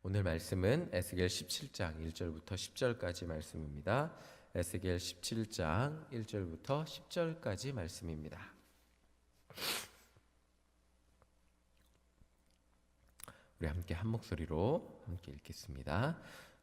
오늘 말씀은 에스겔 17장 1절부터 10절까지 말씀입니다. 에스겔 17장 1절부터 10절까지 말씀입니다. 우리 함께 한 목소리로 함께 읽겠습니다.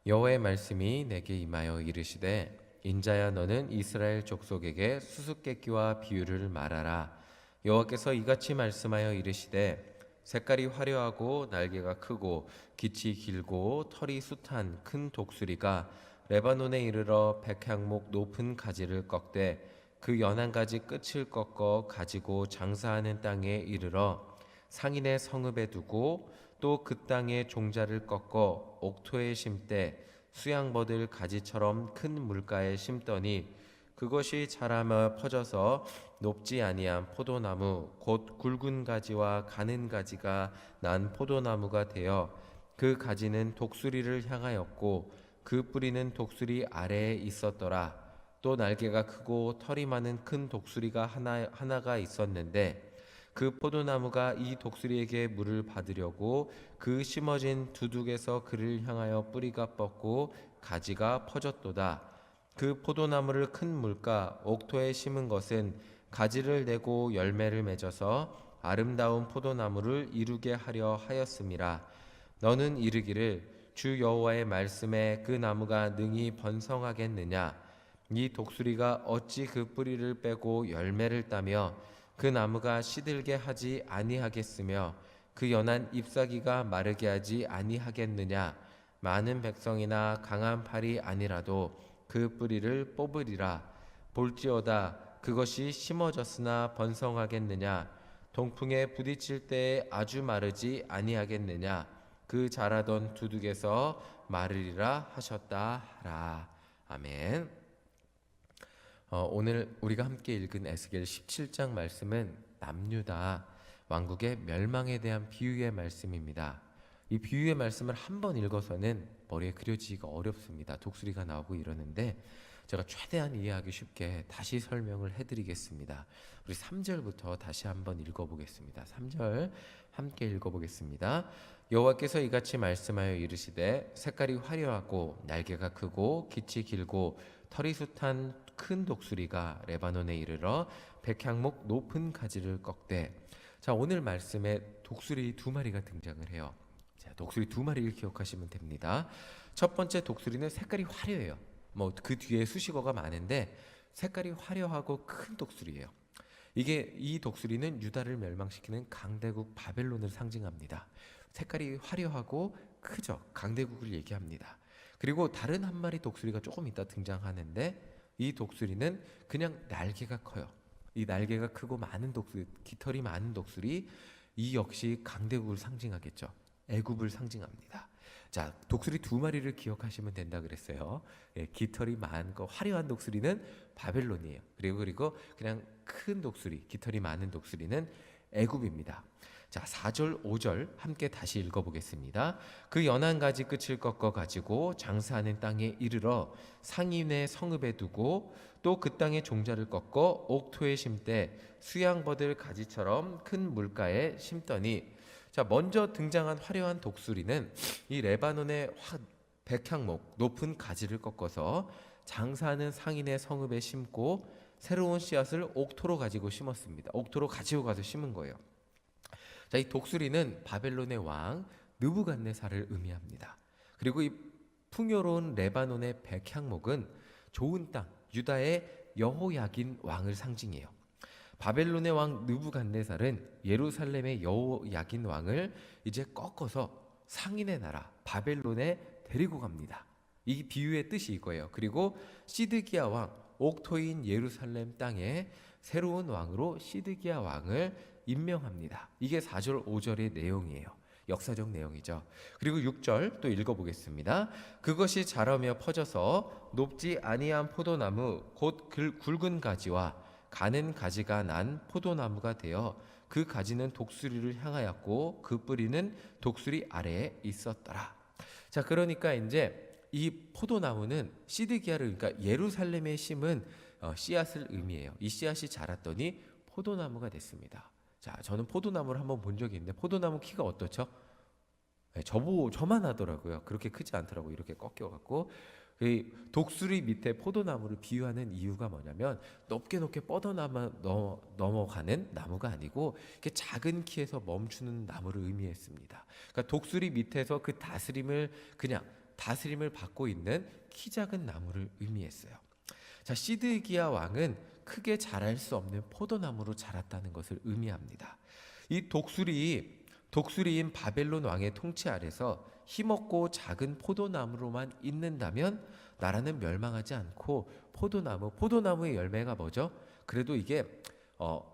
여호와의 말씀이 내게 임하여 이르시되 인자야 너는 이스라엘 족속에게 수수께끼와 비유를 말하라. 여호와께서 이같이 말씀하여 이르시되 색깔이 화려하고 날개가 크고 깃이 길고 털이 숱한 큰 독수리가 레바논에 이르러 백향목 높은 가지를 꺾되 그 연한 가지 끝을 꺾어 가지고 장사하는 땅에 이르러 상인의 성읍에 두고 또 그 땅에 종자를 꺾어 옥토에 심되 수양버들 가지처럼 큰 물가에 심더니 그것이 자라며 퍼져서 높지 아니한 포도나무 곧 굵은 가지와 가는 가지가 난 포도나무가 되어 그 가지는 독수리를 향하였고 그 뿌리는 독수리 아래에 있었더라. 또 날개가 크고 털이 많은 큰 독수리가 하나가 있었는데 그 포도나무가 이 독수리에게 물을 받으려고 그 심어진 두둑에서 그를 향하여 뿌리가 뻗고 가지가 퍼졌도다. 그 포도나무를 큰 물가 옥토에 심은 것은 가지를 내고 열매를 맺어서 아름다운 포도나무를 이루게 하려 하였음이라. 너는 이르기를 주 여호와의 말씀에 그 나무가 능히 번성하겠느냐. 이 독수리가 어찌 그 뿌리를 빼고 열매를 따며 그 나무가 시들게 하지 아니하겠으며 그 연한 잎사귀가 마르게 하지 아니하겠느냐. 많은 백성이나 강한 팔이 아니라도 그 뿌리를 뽑으리라. 볼지어다 그것이 심어졌으나 번성하겠느냐. 동풍에 부딪힐 때에 아주 마르지 아니하겠느냐. 그 자라던 두둑에서 마르리라 하셨다 하라. 아멘. 오늘 우리가 함께 읽은 에스겔 17장 말씀은 남유다 왕국의 멸망에 대한 비유의 말씀입니다. 이 비유의 말씀을 한 번 읽어서는 머리에 그려지기가 어렵습니다. 독수리가 나오고 이러는데 제가 최대한 이해하기 쉽게 다시 설명을 해드리겠습니다. 우리 3절부터 다시 한번 읽어보겠습니다. 3절 함께 읽어보겠습니다. 여호와께서 이같이 말씀하여 이르시되 색깔이 화려하고 날개가 크고 깃이 길고 털이 숱한 큰 독수리가 레바논에 이르러 백향목 높은 가지를 꺾되. 자, 오늘 말씀에 독수리 두 마리가 등장을 해요. 자, 독수리 두 마리를 기억하시면 됩니다. 첫 번째 독수리는 색깔이 화려해요. 그 뒤에 수식어가 많은데 색깔이 화려하고 큰 독수리예요. 이 독수리는 유다를 멸망시키는 강대국 바벨론을 상징합니다. 색깔이 화려하고 크죠. 강대국을 얘기합니다. 그리고 다른 한 마리 독수리가 조금 이따 등장하는데 이 독수리는 그냥 날개가 커요. 이 날개가 크고 많은 독수리, 깃털이 많은 독수리, 이 역시 강대국을 상징하겠죠. 애굽을 상징합니다. 자, 독수리 두 마리를 기억하시면 된다 그랬어요. 깃털이 많고 화려한 독수리는 바벨론이에요. 그리고 그냥 큰 독수리, 깃털이 많은 독수리는 애굽입니다. 자, 4절, 5절 함께 다시 읽어보겠습니다. 그 연한 가지 끝을 꺾어 가지고 장사하는 땅에 이르러 상인의 성읍에 두고 또 그 땅의 종자를 꺾어 옥토에 심되 수양버들 가지처럼 큰 물가에 심더니. 자, 먼저 등장한 화려한 독수리는 이 레바논의 백향목 높은 가지를 꺾어서 장사하는 상인의 성읍에 심고 새로운 씨앗을 옥토로 가지고 심었습니다. 옥토로 가지고 가서 심은 거예요. 자, 이 독수리는 바벨론의 왕 느부갓네살을 의미합니다. 그리고 이 풍요로운 레바논의 백향목은 좋은 땅 유다의 여호야긴 왕을 상징해요. 바벨론의 왕 느부갓네살은 예루살렘의 여호야긴 왕을 이제 꺾어서 상인의 나라 바벨론에 데리고 갑니다. 이 비유의 뜻이 이거예요. 그리고 시드기야 왕 옥토인 예루살렘 땅에 새로운 왕으로 시드기야 왕을 임명합니다. 이게 4절 5절의 내용이에요. 역사적 내용이죠. 그리고 6절 또 읽어보겠습니다. 그것이 자라며 퍼져서 높지 아니한 포도나무 곧 굵은 가지와 가는 가지가 난 포도나무가 되어 그 가지는 독수리를 향하였고 그 뿌리는 독수리 아래에 있었더라. 자, 그러니까 이제 이 포도나무는 시드기야를 그러니까 예루살렘에 심은 씨앗을 의미해요. 이 씨앗이 자랐더니 포도나무가 됐습니다. 자, 저는 포도나무를 한번 본 적이 있는데 포도나무 키가 어떻죠? 저만 하더라고요. 그렇게 크지 않더라고요. 이렇게 꺾여갖고 이 독수리 밑에 포도나무를 비유하는 이유가 뭐냐면 높게 높게 넘어가는 나무가 아니고 이렇게 작은 키에서 멈추는 나무를 의미했습니다. 그러니까 독수리 밑에서 그 다스림을 받고 있는 키 작은 나무를 의미했어요. 자, 시드기야 왕은 크게 자랄 수 없는 포도나무로 자랐다는 것을 의미합니다. 이 독수리인 바벨론 왕의 통치 아래서 힘없고 작은 포도나무로만 있는다면 나라는 멸망하지 않고 포도나무의 열매가 뭐죠? 그래도 이게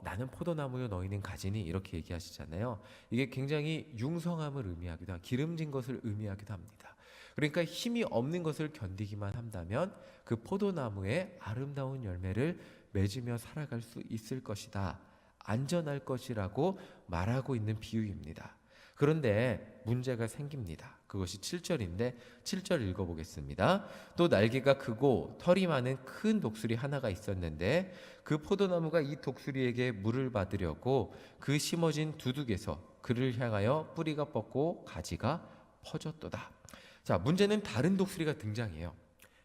나는 포도나무요 너희는 가지니 이렇게 얘기하시잖아요. 이게 굉장히 융성함을 의미하기도 하고 기름진 것을 의미하기도 합니다. 그러니까 힘이 없는 것을 견디기만 한다면 그 포도나무의 아름다운 열매를 맺으며 살아갈 수 있을 것이다. 안전할 것이라고 말하고 있는 비유입니다. 그런데 문제가 생깁니다. 그것이 7절인데 7절 읽어보겠습니다. 또 날개가 크고 털이 많은 큰 독수리 하나가 있었는데 그 포도나무가 이 독수리에게 물을 받으려고 그 심어진 두둑에서 그를 향하여 뿌리가 뻗고 가지가 퍼졌도다. 자, 문제는 다른 독수리가 등장해요.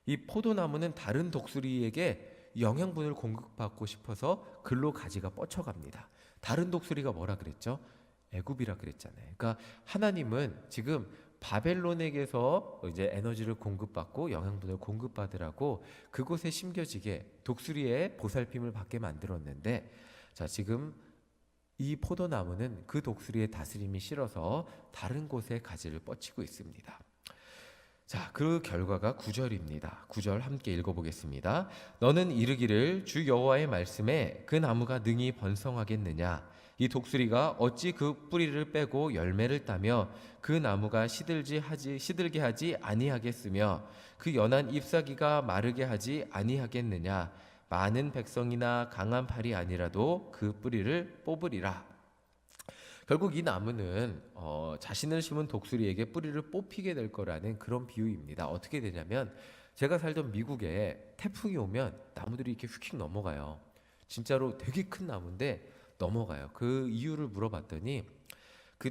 이 포도나무는 다른 독수리에게 영양분을 공급받고 싶어서 글로 가지가 뻗쳐갑니다. 다른 독수리가 뭐라 그랬죠? 애굽이라 그랬잖아요. 그러니까 하나님은 지금 바벨론에게서 이제 에너지를 공급받고 영양분을 공급받으라고 그곳에 심겨지게 독수리의 보살핌을 받게 만들었는데, 자, 지금 이 포도나무는 그 독수리의 다스림이 싫어서 다른 곳에 가지를 뻗치고 있습니다. 자, 그 결과가 9절입니다. 9절 함께 읽어보겠습니다. 너는 이르기를 주 여호와의 말씀에 그 나무가 능히 번성하겠느냐? 이 독수리가 어찌 그 뿌리를 빼고 열매를 따며 그 나무가 시들게 하지 아니하겠으며 그 연한 잎사귀가 마르게 하지 아니하겠느냐? 많은 백성이나 강한 팔이 아니라도 그 뿌리를 뽑으리라. 결국 이 나무는 자신을 심은 독수리에게 뿌리를 뽑히게 될 거라는 그런 비유입니다. 어떻게 되냐면 제가 살던 미국에 태풍이 오면 나무들이 이렇게 휙휙 넘어가요. 진짜로 되게 큰 나무인데 넘어가요. 그 이유를 물어봤더니 그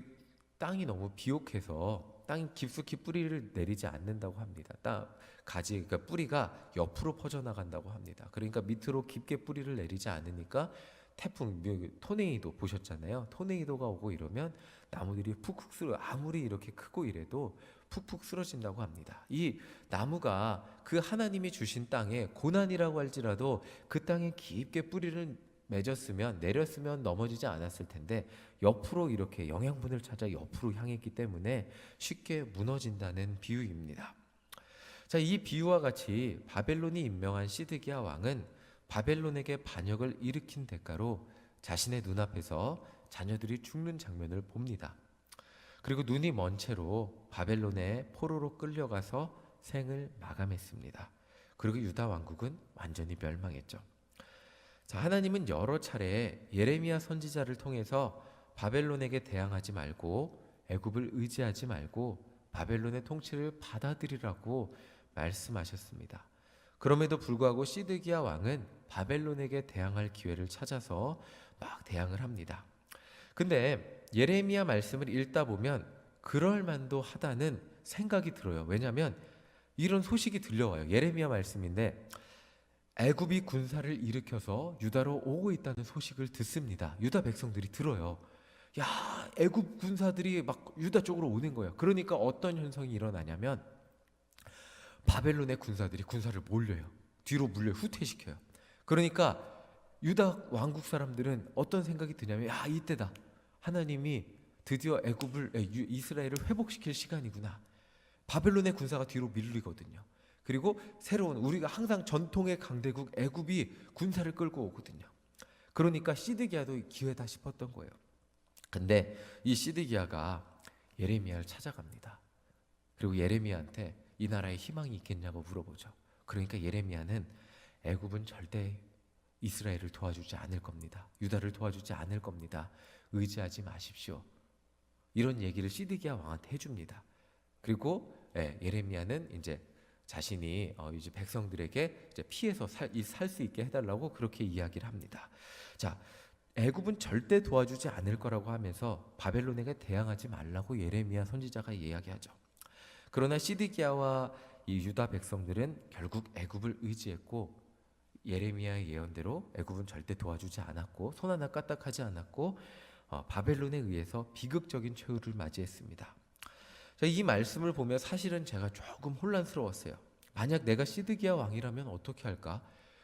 땅이 너무 비옥해서 땅이 깊숙이 뿌리를 내리지 않는다고 합니다. 그러니까 뿌리가 옆으로 퍼져나간다고 합니다. 그러니까 밑으로 깊게 뿌리를 내리지 않으니까 태풍, 토네이도 보셨잖아요. 토네이도가 오고 이러면 나무들이 푹푹 아무리 이렇게 크고 이래도 푹푹 쓰러진다고 합니다. 이 나무가 그 하나님이 주신 땅에 고난이라고 할지라도 그 땅에 깊게 뿌리를 내렸으면 넘어지지 않았을 텐데 옆으로 이렇게 영양분을 찾아 옆으로 향했기 때문에 쉽게 무너진다는 비유입니다. 자, 이 비유와 같이 바벨론이 임명한 시드기야 왕은 바벨론에게 반역을 일으킨 대가로 자신의 눈앞에서 자녀들이 죽는 장면을 봅니다. 그리고 눈이 먼 채로 바벨론의 포로로 끌려가서 생을 마감했습니다. 그리고 유다 왕국은 완전히 멸망했죠. 자, 하나님은 여러 차례 예레미야 선지자를 통해서 바벨론에게 대항하지 말고 애굽을 의지하지 말고 바벨론의 통치를 받아들이라고 말씀하셨습니다. 그럼에도 불구하고 시드기야 왕은 바벨론에게 대항할 기회를 찾아서 막 대항을 합니다. 근데 예레미야 말씀을 읽다 보면 그럴 만도 하다는 생각이 들어요. 왜냐하면 이런 소식이 들려와요. 예레미야 말씀인데 애굽이 군사를 일으켜서 유다로 오고 있다는 소식을 듣습니다. 유다 백성들이 들어요. 야, 애굽 군사들이 막 유다 쪽으로 오는 거예요. 그러니까 어떤 현상이 일어나냐면 바벨론의 군사들이 군사를 뒤로 물려요. 후퇴시켜요. 그러니까 유다 왕국 사람들은 어떤 생각이 드냐면 야, 이때다. 하나님이 드디어 이스라엘을 회복시킬 시간이구나. 바벨론의 군사가 뒤로 밀리거든요. 그리고 새로운 우리가 항상 전통의 강대국 애굽이 군사를 끌고 오거든요. 그러니까 시드기야도 기회다 싶었던 거예요. 근데 이 시드기야가 예레미야를 찾아갑니다. 그리고 예레미야한테 이 나라에 희망이 있겠냐고 물어보죠. 그러니까 예레미야는 애굽은 절대 이스라엘을 도와주지 않을 겁니다. 유다를 도와주지 않을 겁니다. 의지하지 마십시오. 이런 얘기를 시드기야 왕한테 해줍니다. 그리고 예레미야는 이제 자신이 이제 백성들에게 이제 피해서 살 수 있게 해달라고 그렇게 이야기를 합니다. 자, 애굽은 절대 도와주지 않을 거라고 하면서 바벨론에게 대항하지 말라고 예레미야 선지자가 이야기하죠. 그러나 시드기야와 이 유다 백성들은 결국 애굽을 의지했고 예레미야의 예언대로 애굽은 절대 도와주지 않았고 손 하나 까딱하지 않았고 바벨론에 의해서 비극적인 최후를 맞이했습니다. 자, 이 말씀을 보며 사실은 제가 조금 혼란스러웠어요. 만약 내가 시드기야 왕이라면 어떻게 할까?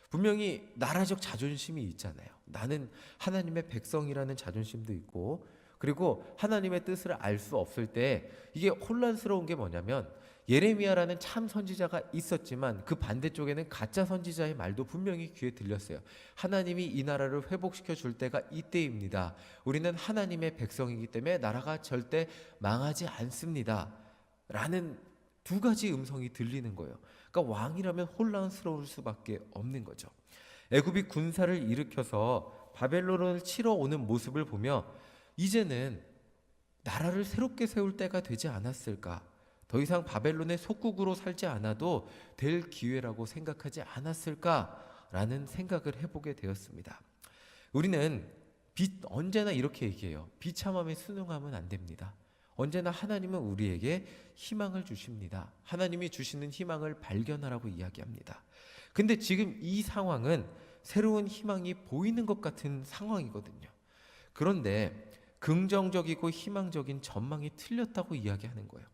분명히 나라적 자존심이 있잖아요. 나는 하나님의 백성이라는 자존심도 있고, 그리고 하나님의 뜻을 알 수 없을 때 이게 혼란스러운 게 뭐냐면 예레미야라는 참 선지자가 있었지만 그 반대쪽에는 가짜 선지자의 말도 분명히 귀에 들렸어요. 하나님이 이 나라를 회복시켜 줄 때가 이때입니다. 우리는 하나님의 백성이기 때문에 나라가 절대 망하지 않습니다. 라는 두 가지 음성이 들리는 거예요. 그러니까 왕이라면 혼란스러울 수밖에 없는 거죠. 애굽이 군사를 일으켜서 바벨론을 치러 오는 모습을 보며 이제는 나라를 새롭게 세울 때가 되지 않았을까? 더 이상 바벨론의 속국으로 살지 않아도 될 기회라고 생각하지 않았을까라는 생각을 해보게 되었습니다. 우리는 언제나 이렇게 얘기해요. 비참함에 순응하면 안 됩니다. 언제나 하나님은 우리에게 희망을 주십니다. 하나님이 주시는 희망을 발견하라고 이야기합니다. 근데 지금 이 상황은 새로운 희망이 보이는 것 같은 상황이거든요. 그런데 긍정적이고 희망적인 전망이 틀렸다고 이야기하는 거예요.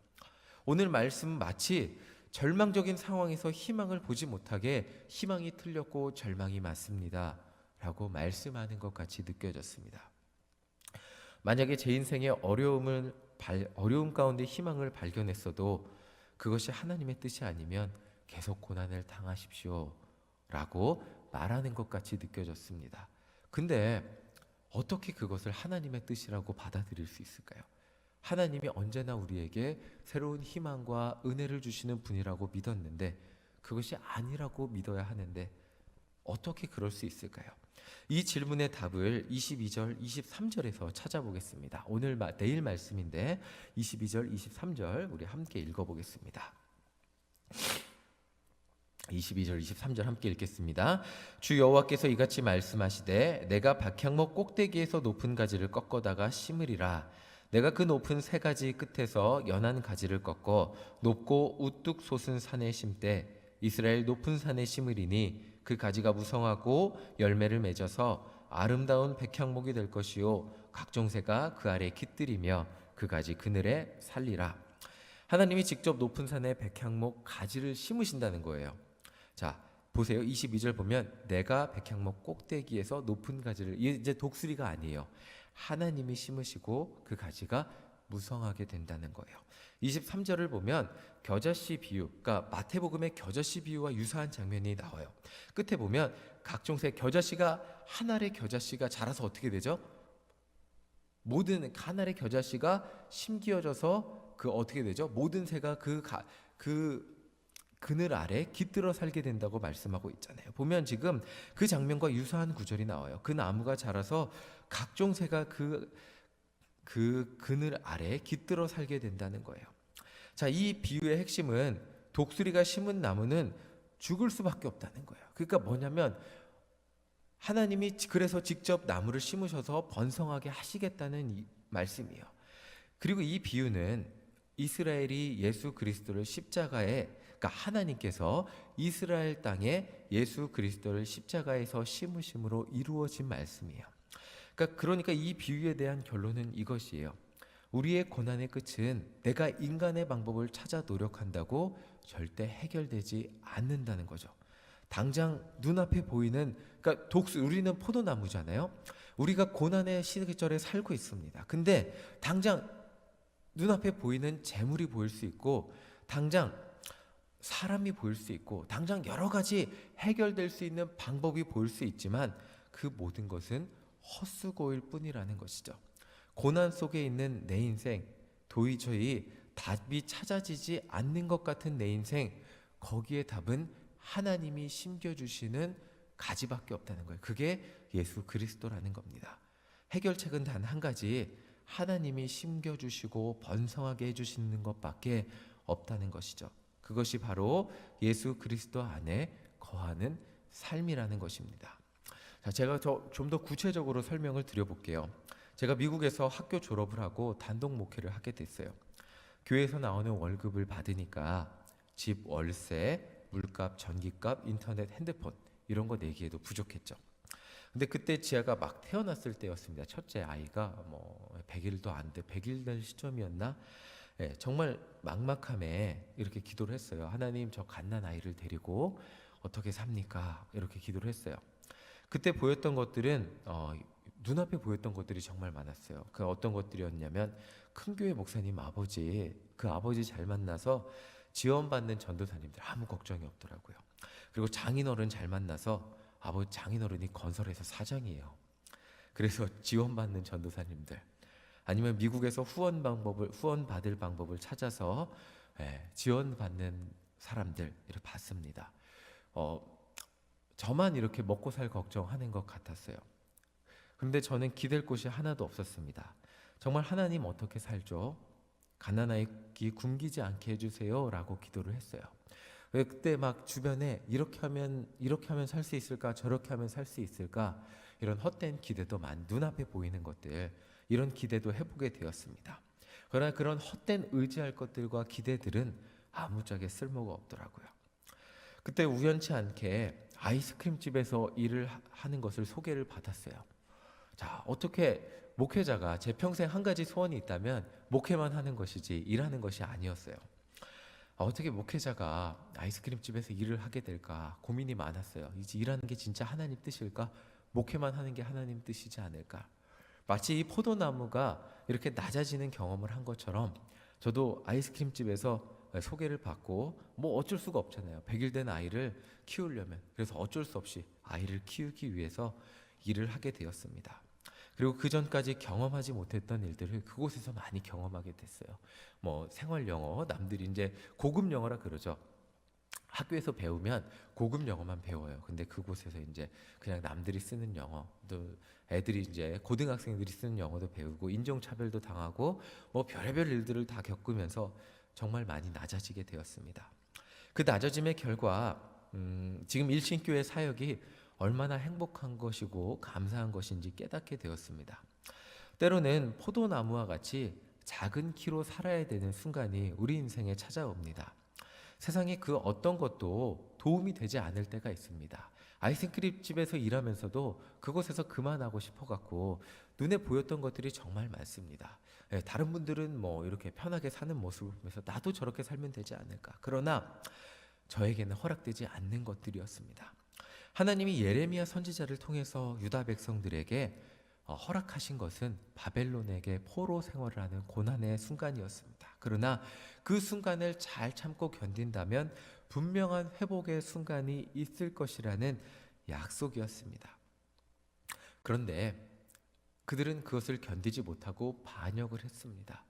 오늘 말씀 마치 절망적인 상황에서 희망을 보지 못하게 희망이 틀렸고 절망이 맞습니다 라고 말씀하는 것 같이 느껴졌습니다. 만약에 제 인생의 어려움 가운데 희망을 발견했어도 그것이 하나님의 뜻이 아니면 계속 고난을 당하십시오 라고 말하는 것 같이 느껴졌습니다. 근데 어떻게 그것을 하나님의 뜻이라고 받아들일 수 있을까요? 하나님이 언제나 우리에게 새로운 희망과 은혜를 주시는 분이라고 믿었는데 그것이 아니라고 믿어야 하는데 어떻게 그럴 수 있을까요? 이 질문의 답을 22절, 23절에서 찾아보겠습니다. 내일 말씀인데 22절, 23절 우리 함께 읽어보겠습니다. 22절, 23절 함께 읽겠습니다. 주 여호와께서 이같이 말씀하시되 내가 박향목 꼭대기에서 높은 가지를 꺾어다가 심으리라. 내가 그 높은 세 가지 끝에서 연한 가지를 꺾어 높고 우뚝 솟은 산에 심되 이스라엘 높은 산에 심으리니 그 가지가 무성하고 열매를 맺어서 아름다운 백향목이 될 것이요 각종 새가 그 아래 깃들이며 그 가지 그늘에 살리라. 하나님이 직접 높은 산에 백향목 가지를 심으신다는 거예요. 자, 보세요. 22절 보면 내가 백향목 꼭대기에서 높은 가지를, 이제 독수리가 아니에요. 하나님이 심으시고 그 가지가 무성하게 된다는 거예요. 23절을 보면 겨자씨 비유, 그러니까 마태복음의 겨자씨 비유와 유사한 장면이 나와요. 끝에 보면 각종 새 겨자씨가 한 알의 겨자씨가 자라서 어떻게 되죠? 모든 한 알의 겨자씨가 심기어져서 그 어떻게 되죠? 모든 새가 그 그늘 아래 깃들어 살게 된다고 말씀하고 있잖아요. 보면 지금 그 장면과 유사한 구절이 나와요. 그 나무가 자라서 각종 새가 그 그늘 아래 깃들어 살게 된다는 거예요. 자, 이 비유의 핵심은 독수리가 심은 나무는 죽을 수밖에 없다는 거예요. 그러니까 뭐냐면 하나님이 그래서 직접 나무를 심으셔서 번성하게 하시겠다는 이 말씀이에요. 그리고 이 비유는 이스라엘이 예수 그리스도를 십자가에, 그러니까 하나님께서 이스라엘 땅에 예수 그리스도를 십자가에서 심으심으로 이루어진 말씀이에요. 그러니까 이 비유에 대한 결론은 이것이에요. 우리의 고난의 끝은 내가 인간의 방법을 찾아 노력한다고 절대 해결되지 않는다는 거죠. 당장 눈앞에 보이는, 그러니까 우리는 포도나무잖아요. 우리가 고난의 시절에 살고 있습니다. 근데 당장 눈앞에 보이는 재물이 보일 수 있고, 당장 사람이 보일 수 있고, 당장 여러 가지 해결될 수 있는 방법이 보일 수 있지만 그 모든 것은 헛수고일 뿐이라는 것이죠. 고난 속에 있는 내 인생, 도저히 답이 찾아지지 않는 것 같은 내 인생, 거기에 답은 하나님이 심겨주시는 가지밖에 없다는 거예요. 그게 예수 그리스도라는 겁니다. 해결책은 단 한 가지, 하나님이 심겨주시고 번성하게 해주시는 것밖에 없다는 것이죠. 그것이 바로 예수 그리스도 안에 거하는 삶이라는 것입니다. 자, 제가 좀 더 구체적으로 설명을 드려볼게요. 제가 미국에서 학교 졸업을 하고 단독 목회를 하게 됐어요. 교회에서 나오는 월급을 받으니까 집 월세, 물값, 전기값, 인터넷, 핸드폰 이런 거 내기에도 부족했죠. 근데 그때 지아가 막 태어났을 때였습니다. 첫째 아이가 뭐 100일도 안 돼, 100일 될 시점이었나? 예, 정말 막막함에 이렇게 기도를 했어요. 하나님, 저 갓난 아이를 데리고 어떻게 삽니까? 이렇게 기도를 했어요. 그때 보였던 것들은 눈앞에 보였던 것들이 정말 많았어요. 그 어떤 것들이었냐면 큰 교회 목사님 아버지, 그 아버지 잘 만나서 지원받는 전도사님들 아무 걱정이 없더라고요. 그리고 장인어른 잘 만나서 아버지 장인어른이 건설회사 사장이에요. 그래서 지원받는 전도사님들, 아니면 미국에서 후원 받을 방법을 찾아서 지원받는 사람들 이렇게 봤습니다. 저만 이렇게 먹고 살 걱정하는 것 같았어요. 그런데 저는 기댈 곳이 하나도 없었습니다. 정말 하나님 어떻게 살죠? 가난하기 굶기지 않게 해주세요라고 기도를 했어요. 왜 그때 막 주변에 이렇게 하면 살 수 있을까, 저렇게 하면 살 수 있을까, 이런 헛된 기대도 눈앞에 보이는 것들, 이런 기대도 해보게 되었습니다. 그러나 그런 헛된 의지할 것들과 기대들은 아무짝에 쓸모가 없더라고요. 그때 우연치 않게 아이스크림 집에서 일을 하는 것을 소개를 받았어요. 자, 어떻게 목회자가 제 평생 한 가지 소원이 있다면 목회만 하는 것이지 일하는 것이 아니었어요. 어떻게 목회자가 아이스크림 집에서 일을 하게 될까 고민이 많았어요. 이제 일하는 게 진짜 하나님 뜻일까? 목회만 하는 게 하나님 뜻이지 않을까? 마치 이 포도나무가 이렇게 낮아지는 경험을 한 것처럼 저도 아이스크림 집에서 소개를 받고 뭐 어쩔 수가 없잖아요. 100일 된 아이를 키우려면, 그래서 어쩔 수 없이 아이를 키우기 위해서 일을 하게 되었습니다. 그리고 그 전까지 경험하지 못했던 일들을 그곳에서 많이 경험하게 됐어요. 뭐 생활 영어, 남들이 이제 고급 영어라 그러죠. 학교에서 배우면 고급 영어만 배워요. 근데 그곳에서 이제 그냥 남들이 쓰는 영어, 또 애들이 이제 고등학생들이 쓰는 영어도 배우고 인종차별도 당하고 뭐 별의별 일들을 다 겪으면서 정말 많이 낮아지게 되었습니다. 그 낮아짐의 결과 지금 일신교회 사역이 얼마나 행복한 것이고 감사한 것인지 깨닫게 되었습니다. 때로는 포도나무와 같이 작은 키로 살아야 되는 순간이 우리 인생에 찾아옵니다. 세상에 그 어떤 것도 도움이 되지 않을 때가 있습니다. 아이스크림 집에서 일하면서도 그곳에서 그만하고 싶어갖고 눈에 보였던 것들이 정말 많습니다. 다른 분들은 뭐 이렇게 편하게 사는 모습을 보면서 나도 저렇게 살면 되지 않을까. 그러나 저에게는 허락되지 않는 것들이었습니다. 하나님이 예레미야 선지자를 통해서 유다 백성들에게 허락하신 것은 바벨론에게 포로 생활을 하는 고난의 순간이었습니다. 그러나 그 순간을 잘 참고 견딘다면 분명한 회복의 순간이 있을 것이라는 약속이었습니다. 그런데 그들은 그것을 견디지 못하고 반역을 했습니다.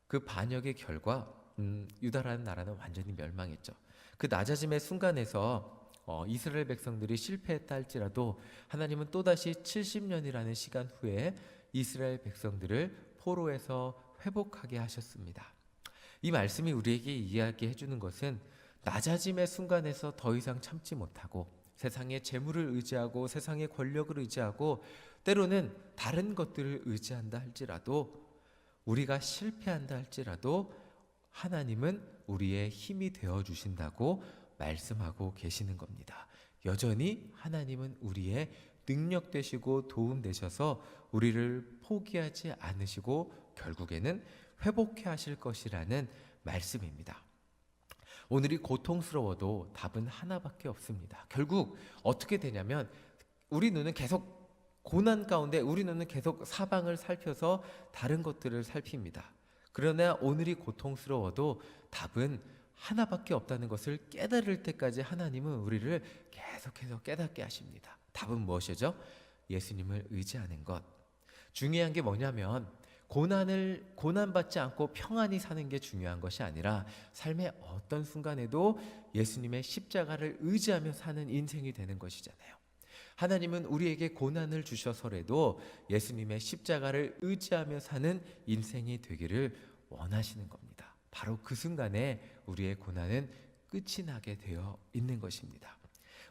그 반역의 결과 유다라는 나라는 완전히 멸망했죠. 그 낮아짐의 순간에서 이스라엘 백성들이 실패했다 할지라도 하나님은 또다시 70년이라는 시간 후에 이스라엘 백성들을 포로에서 회복하게 하셨습니다. 이 말씀이 우리에게 이야기해 주는 것은 낮아짐의 순간에서 더 이상 참지 못하고 세상의 재물을 의지하고 세상의 권력을 의지하고 때로는 다른 것들을 의지한다 할지라도 우리가 실패한다 할지라도 하나님은 우리의 힘이 되어 주신다고 말씀하고 계시는 겁니다. 여전히 하나님은 우리의 능력 되시고 도움 되셔서 우리를 포기하지 않으시고 결국에는 회복해 하실 것이라는 말씀입니다. 오늘이 고통스러워도 답은 하나밖에 없습니다. 결국 어떻게 되냐면 우리 눈은 계속 고난 가운데 우리 눈은 계속 사방을 살펴서 다른 것들을 살핍니다. 그러나 오늘이 고통스러워도 답은 하나밖에 없다는 것을 깨달을 때까지 하나님은 우리를 계속해서 깨닫게 하십니다. 답은 무엇이죠? 예수님을 의지하는 것. 중요한 게 뭐냐면 고난받지 않고 평안히 사는 게 중요한 것이 아니라 삶의 어떤 순간에도 예수님의 십자가를 의지하며 사는 인생이 되는 것이잖아요. 하나님은 우리에게 고난을 주셔서라도 예수님의 십자가를 의지하며 사는 인생이 되기를 원하시는 겁니다. 바로 그 순간에 우리의 고난은 끝이 나게 되어 있는 것입니다.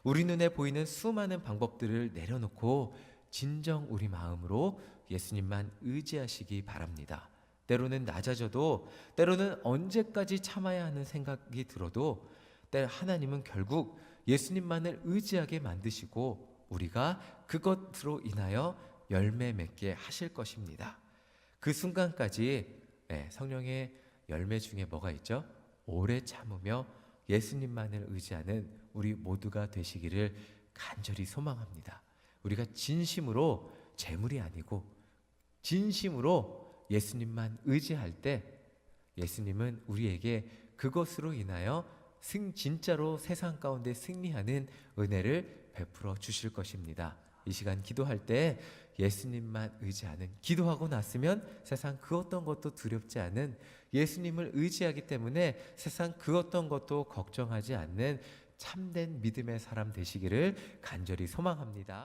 우리 눈에 보이는 수많은 방법들을 내려놓고 진정 우리 마음으로 예수님만 의지하시기 바랍니다. 때로는 낮아져도, 때로는 언제까지 참아야 하는 생각이 들어도 하나님은 결국 예수님만을 의지하게 만드시고 우리가 그것으로 인하여 열매 맺게 하실 것입니다. 그 순간까지 성령의 열매 중에 뭐가 있죠? 오래 참으며 예수님만을 의지하는 우리 모두가 되시기를 간절히 소망합니다. 우리가 진심으로 재물이 아니고 진심으로 예수님만 의지할 때 예수님은 우리에게 그것으로 인하여 진짜로 세상 가운데 승리하는 은혜를 베풀어 주실 것입니다. 이 시간 기도할 때 예수님만 의지하는, 기도하고 났으면 세상 그 어떤 것도 두렵지 않은, 예수님을 의지하기 때문에 세상 그 어떤 것도 걱정하지 않는 참된 믿음의 사람 되시기를 간절히 소망합니다.